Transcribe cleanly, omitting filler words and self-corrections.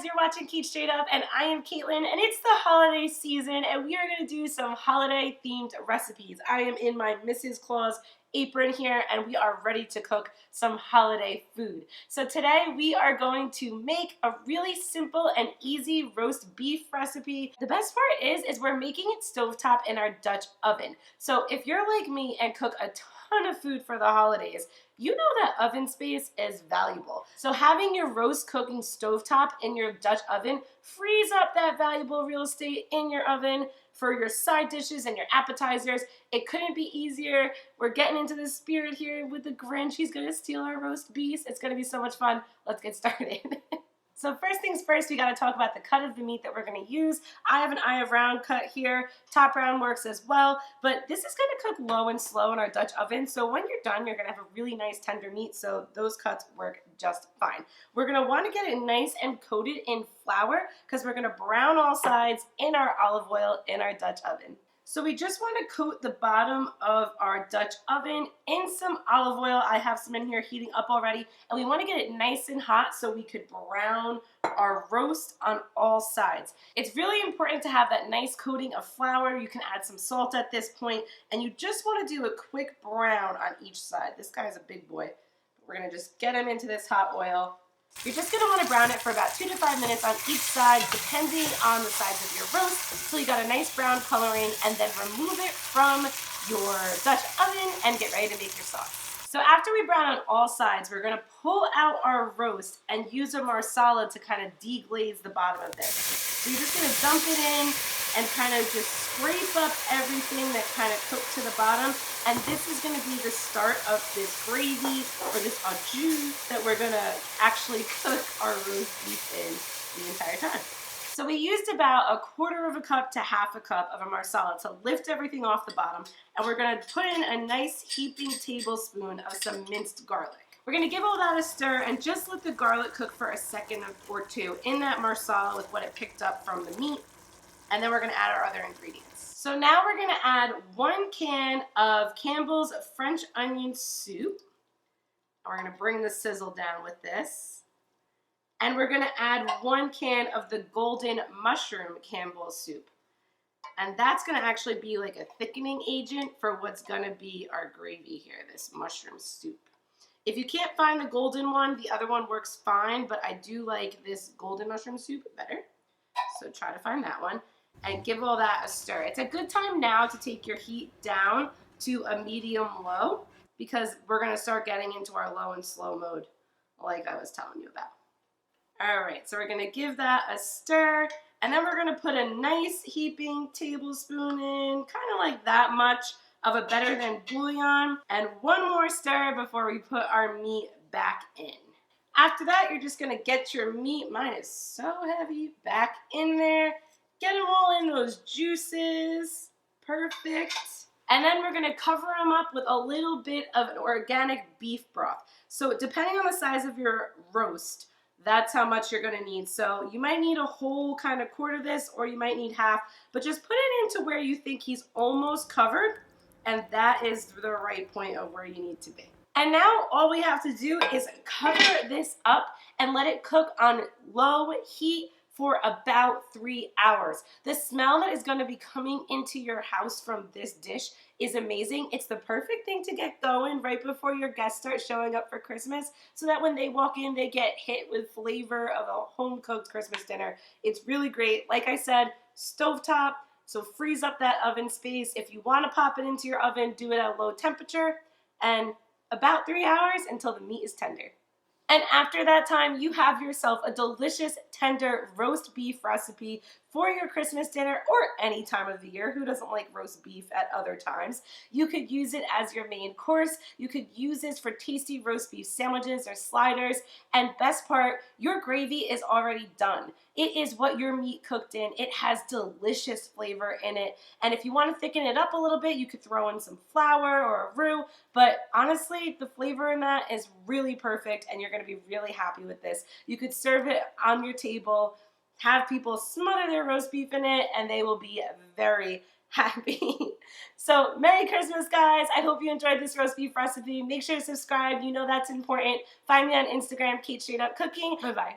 guys, you're watching Cait Straight Up, and I am Caitlin, and it's the holiday season, and we are going to do some holiday-themed recipes. I am in my Mrs. Claus apron here, and we are ready to cook some holiday food. So today we are going to make a really simple and easy roast beef recipe. The best part is we're making it stovetop in our Dutch oven. So if you're like me and cook a ton of food for the holidays, you know that oven space is valuable. So having your roast cooking stovetop in your Dutch oven frees up that valuable real estate in your oven for your side dishes and your appetizers. It couldn't be easier. We're getting into the spirit here with the Grinch. He's gonna steal our roast beef. It's gonna be so much fun. Let's get started. So first things first, we gotta talk about the cut of the meat that we're gonna use. I have an eye of round cut here. Top round works as well, but this is gonna cook low and slow in our Dutch oven. So when you're done, you're gonna have a really nice tender meat, so those cuts work just fine. We're gonna wanna get it nice and coated in flour because we're gonna brown all sides in our olive oil in our Dutch oven. So we just want to coat the bottom of our Dutch oven in some olive oil. I have some in here heating up already, and we want to get it nice and hot so we could brown our roast on all sides. It's really important to have that nice coating of flour. You can add some salt at this point, and you just want to do a quick brown on each side. This guy's a big boy. We're going to just get him into this hot oil. You're just going to want to brown it for about 2 to 5 minutes on each side, depending on the size of your roast, so you got a nice brown coloring, and then remove it from your Dutch oven and get ready to make your sauce. So after we brown on all sides, we're going to pull out our roast and use a marsala to kind of deglaze the bottom of this. So you're just going to dump it in and kind of just scrape up everything that kind of cooked to the bottom. And this is going to be the start of this gravy or this au jus that we're going to actually cook our roast beef in the entire time. So we used about 1/4 cup to 1/2 cup of a marsala to lift everything off the bottom. And we're going to put in a nice heaping tablespoon of some minced garlic. We're going to give all that a stir and just let the garlic cook for a second or two in that marsala with what it picked up from the meat. And then we're going to add our other ingredients. So now we're going to add 1 can of Campbell's French onion soup. We're going to bring the sizzle down with this. And we're going to add 1 can of the golden mushroom Campbell's soup. And that's going to actually be like a thickening agent for what's going to be our gravy here, this mushroom soup. If you can't find the golden one, the other one works fine, but I do like this golden mushroom soup better. So try to find that one. And give all that a stir. It's a good time now to take your heat down to a medium-low because we're going to start getting into our low and slow mode like I was telling you about. All right, so we're going to give that a stir, and then we're going to put a nice heaping tablespoon in, kind of like that much of a better than bouillon, and 1 more stir before we put our meat back in. After that, you're just going to get your meat, mine is so heavy, back in there. Get them all in those juices. Perfect. And then we're going to cover them up with a little bit of an organic beef broth. So depending on the size of your roast, that's how much you're going to need. So you might need a whole kind of quart of this, or you might need half. But just put it into where you think he's almost covered. And that is the right point of where you need to be. And now all we have to do is cover this up and let it cook on low heat for about 3 hours. The smell that is going to be coming into your house from this dish is amazing. It's the perfect thing to get going right before your guests start showing up for Christmas so that when they walk in, they get hit with flavor of a home-cooked Christmas dinner. It's really great. Like I said, stovetop, so freeze up that oven space. If you want to pop it into your oven, do it at a low temperature, and about 3 hours until the meat is tender. And after that time, you have yourself a delicious, tender roast beef recipe for your Christmas dinner or any time of the year. Who doesn't like roast beef at other times? You could use it as your main course. You could use this for tasty roast beef sandwiches or sliders. And best part, your gravy is already done. It is what your meat cooked in. It has delicious flavor in it. And if you want to thicken it up a little bit, you could throw in some flour or a roux. But honestly, the flavor in that is really perfect, and you're going to be really happy with this. You could serve it on your table, have people smother their roast beef in it, and they will be very happy. So Merry Christmas, guys. I hope you enjoyed this roast beef recipe. Make sure to subscribe. You know that's important. Find me on Instagram, Cait Straight Up Cooking. Bye-bye.